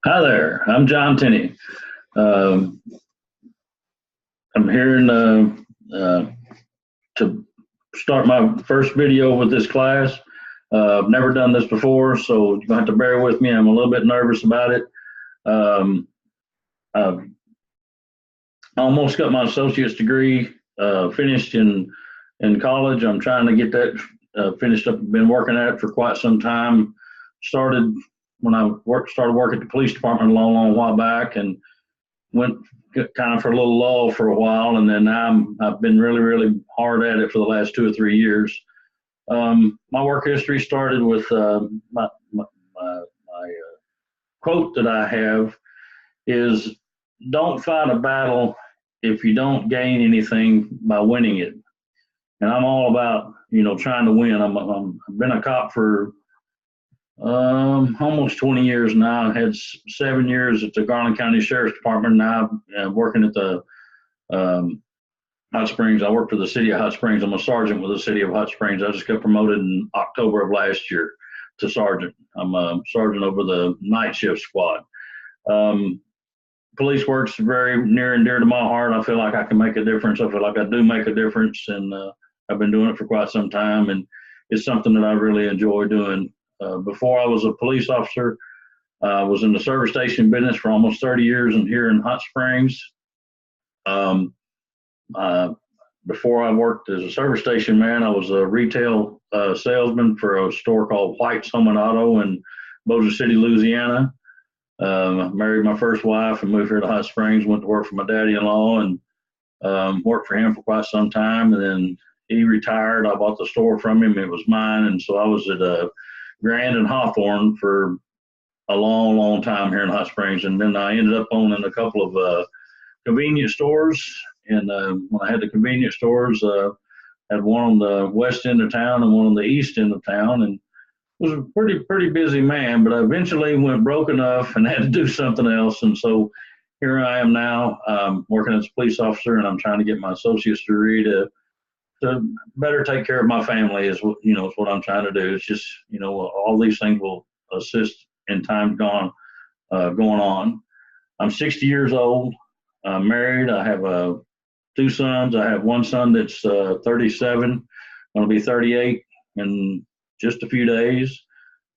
Hi there, I'm John Tinney. Um, I'm here to start my first video with this class. I've never done this before, so you're gonna have to bear with me. I'm a little bit nervous about it. Um, I've almost got my associate's degree finished in college. I'm trying to get that finished up. I've been working at it for quite some time. Started when I started working at the police department a long while back, and went kind of for a little lull for a while, and then now I've been really hard at it for the last 2 or 3 years. My work history started with my quote that I have is, "Don't fight a battle if you don't gain anything by winning it." And I'm all about trying to win. I've been a cop for almost 20 years now. I had 7 years at the Garland County Sheriff's Department. Now I'm working at the um, Hot Springs. I work for the city of Hot Springs. I'm a sergeant with the city of Hot Springs. I just got promoted in October of last year to sergeant. I'm a sergeant over the night shift squad. Um, Police work's very near and dear to my heart. I feel like I can make a difference. I feel like I do make a difference, and I've been doing it for quite some time, and it's something that I really enjoy doing. Before I was a police officer, I was in the service station business for almost 30 years and here in Hot Springs. Um, uh, Before I worked as a service station man, I was a retail salesman for a store called White's Home and Auto in Bossier City, Louisiana. Married my first wife and moved here to Hot Springs. Went to work for my daddy-in-law and worked for him for quite some time. And then he retired. I bought the store from him. It was mine. And so I was at Grand and Hawthorne for a long time here in Hot Springs. And then I ended up owning a couple of convenience stores. And when I had the convenience stores, had one on the west end of town and one on the east end of town, and was a pretty busy man. But I eventually went broke enough and had to do something else. And so here I am now, working as a police officer, and I'm trying to get my associate's degree to better take care of my family. Is what I'm trying to do. It's just all these things will assist in time going on. I'm 60 years old. I'm married. I have two sons. I have one son that's 37, going to be 38 in just a few days,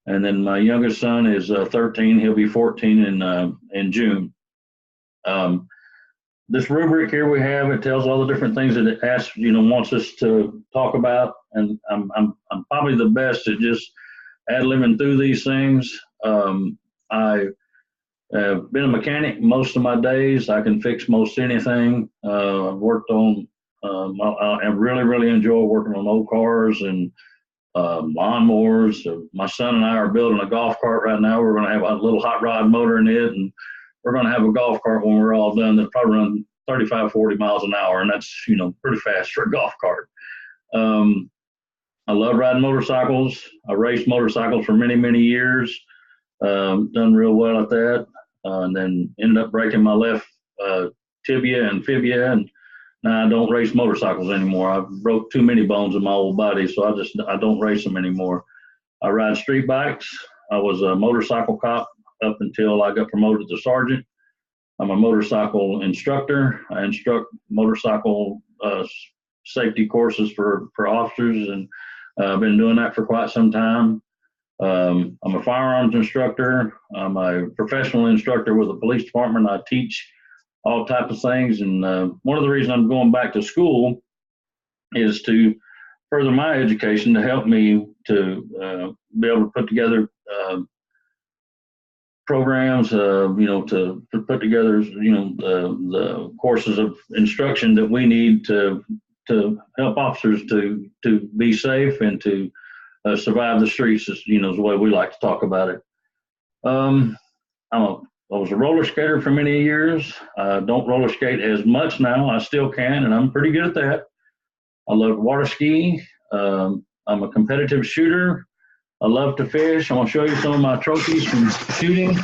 and then my youngest son is 13. He'll be 14 in June. This rubric here we have, it tells all the different things that it asks, wants us to talk about, and I'm probably the best at just ad-libbing through these things. I have been a mechanic most of my days. I can fix most anything. I've worked on, I really enjoy working on old cars and lawnmowers. My son and I are building a golf cart right now. We're going to have a little hot rod motor in it, and we're going to have a golf cart when we're all done that probably run 35, 40 miles an hour, and that's pretty fast for a golf cart. I love riding motorcycles. I raced motorcycles for many years. Done real well at that, and then ended up breaking my left tibia and fibia, and now I don't race motorcycles anymore. I broke too many bones in my old body, so I don't race them anymore. I ride street bikes. I was a motorcycle cop up until I got promoted to sergeant. I'm a motorcycle instructor. I instruct motorcycle safety courses for officers, and I've been doing that for quite some time. I'm a firearms instructor. I'm a professional instructor with the police department. I teach all types of things, and one of the reasons I'm going back to school is to further my education, to help me to be able to put together programs, to put together, the courses of instruction that we need to help officers to be safe and to survive the streets, is the way we like to talk about it. I was a roller skater for many years. I don't roller skate as much now. I still can, and I'm pretty good at that. I love water ski. I'm a competitive shooter. I love to fish. I'm gonna show you some of my trophies from shooting.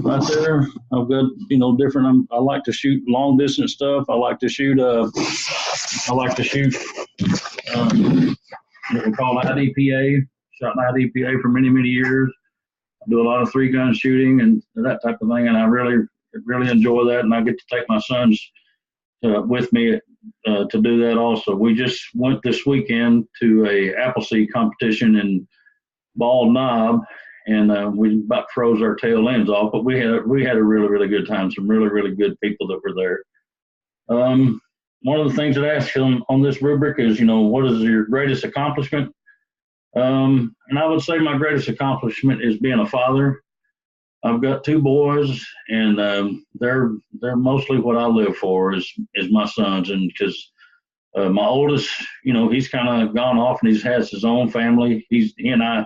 Right there, I've got different. I like to shoot long distance stuff. I like to shoot. What we call IDPA. Shot an IDPA for many years. do a lot of 3-gun shooting and that type of thing, and I really enjoy that. And I get to take my sons with me to do that also. We just went this weekend to a Appleseed competition in Bald Knob, and we about froze our tail ends off. But we had a really good time. Some really good people that were there. One of the things that I asked on this rubric is, what is your greatest accomplishment? And I would say my greatest accomplishment is being a father. I've got 2 boys, and they're mostly what I live for is my sons. And because my oldest, he's kind of gone off and he has his own family. He and I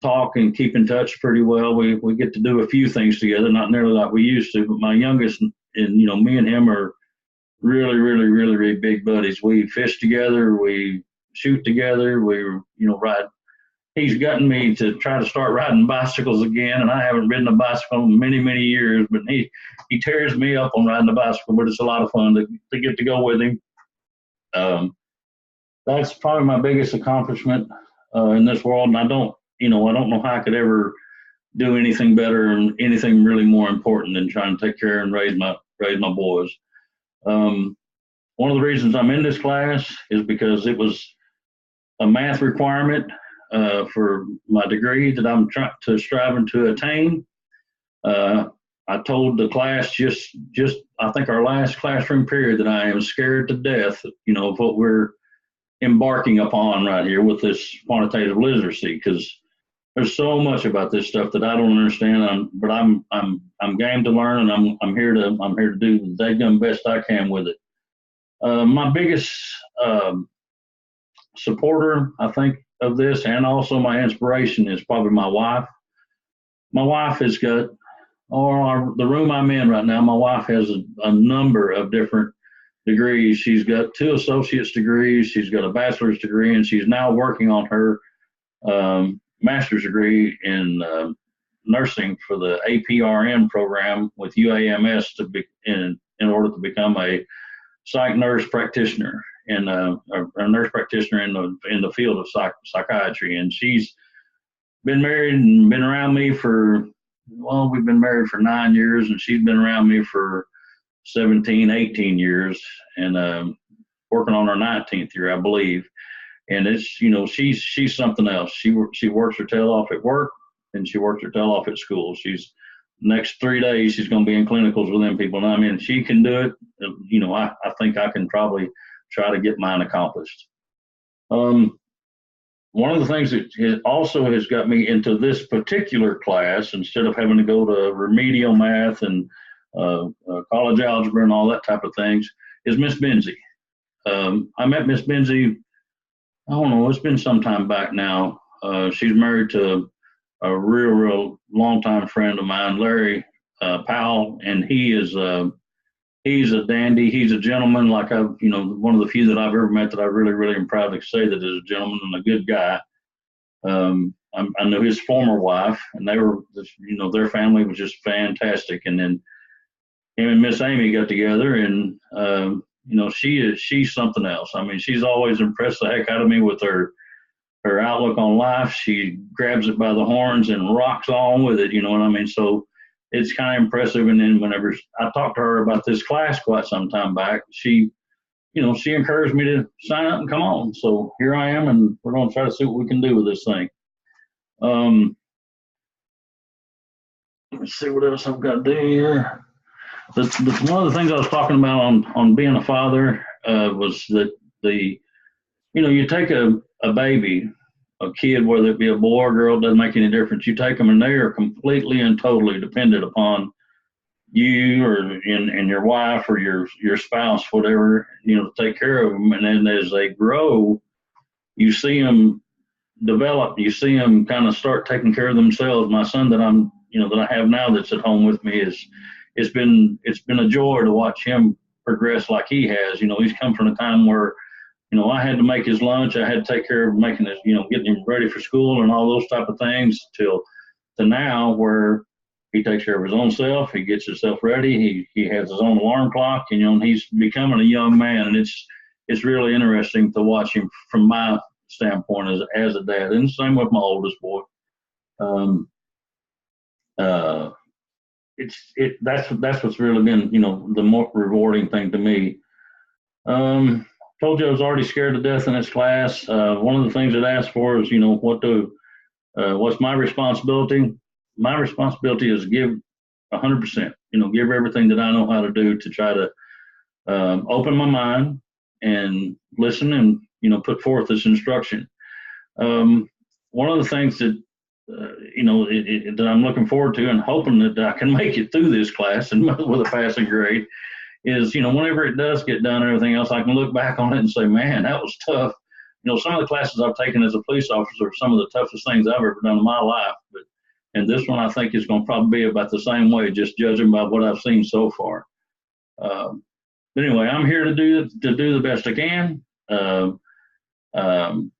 talk and keep in touch pretty well. We get to do a few things together, not nearly like we used to. But my youngest, and me and him are really big buddies. We fish together, we shoot together, we ride. He's gotten me to try to start riding bicycles again, and I haven't ridden a bicycle in many years. But he tears me up on riding a bicycle, but it's a lot of fun to get to go with him. That's probably my biggest accomplishment in this world, and I don't know how I could ever do anything better and anything really more important than trying to take care and raise my boys. One of the reasons I'm in this class is because it was a math requirement for my degree that I'm striving to attain. I told the class just I think our last classroom period that I am scared to death, of what we're embarking upon right here with this quantitative literacy, because there's so much about this stuff that I don't understand. But I'm game to learn, and I'm here to do the daggum best I can with it. My biggest supporter, I think, of this, and also my inspiration, is probably my wife. My wife has got, the room I'm in right now, my wife has a number of different degrees. She's got 2 associate's degrees, she's got a bachelor's degree, and she's now working on her master's degree in nursing for the APRN program with UAMS in order to become a psych nurse practitioner and a nurse practitioner in the field of psychiatry. And she's been married and been around me we've been married for 9 years, and she's been around me for 17, 18 years, and working on her 19th year, I believe. And it's, she's something else. She works her tail off at work, and she works her tail off at school. Next 3 days, she's going to be in clinicals with them people. And I mean, she can do it. I think I can probably try to get mine accomplished. One of the things that also has got me into this particular class, instead of having to go to remedial math and college algebra and all that type of things, is Miss Benzie. I met Miss Benzie, I don't know, it's been some time back now. She's married to a real long-time friend of mine, Larry Powell, and he's a dandy. He's a gentleman, like one of the few that I've ever met that I really am proud to say that is a gentleman and a good guy. I know his former wife, and they were, their family was just fantastic. And then him and Miss Amy got together, and she's something else. I mean, she's always impressed the heck out of me with her outlook on life. She grabs it by the horns and rocks on with it, you know what I mean? So it's kind of impressive. And then whenever I talked to her about this class quite some time back, she encouraged me to sign up and come on. So here I am, and we're going to try to see what we can do with this thing. Let's see what else I've got to do here. One of the things I was talking about on being a father was that you take a baby, a kid, whether it be a boy or girl, it doesn't make any difference. You take them, and they are completely and totally dependent upon you and your wife or your spouse, whatever, to take care of them. And then as they grow, you see them develop. You see them kind of start taking care of themselves. My son that I have now that's at home with me it's been a joy to watch him progress like he has. He's come from a time where I had to make his lunch. I had to take care of making his, getting him ready for school and all those type of things to now where he takes care of his own self. He gets himself ready. He has his own alarm clock, and he's becoming a young man. And it's really interesting to watch him from my standpoint as a dad. And the same with my oldest boy. that's what's really been, the more rewarding thing to me. Told you I was already scared to death in this class. One of the things it asked for is, what's my responsibility? My responsibility is give 100%, give everything that I know how to do to try to open my mind and listen and, put forth this instruction. One of the things that, that I'm looking forward to and hoping that I can make it through this class and with a passing grade is, whenever it does get done and everything else, I can look back on it and say, man, that was tough. Some of the classes I've taken as a police officer are some of the toughest things I've ever done in my life. And this one I think is going to probably be about the same way, just judging by what I've seen so far. But anyway, I'm here to do the best I can. I'm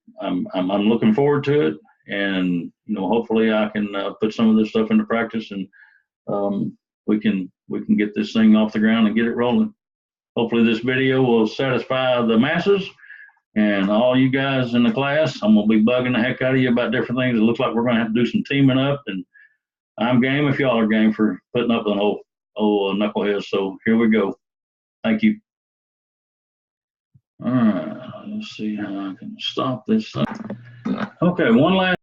looking forward to it, and hopefully I can put some of this stuff into practice, and we can get this thing off the ground and get it rolling. Hopefully this video will satisfy the masses and all you guys in the class. I'm gonna be bugging the heck out of you about different things. It looks like we're gonna have to do some teaming up, and I'm game if y'all are game for putting up with an old knucklehead. So here we go. Thank you. All right, let's see how I can stop this thing. Okay, one last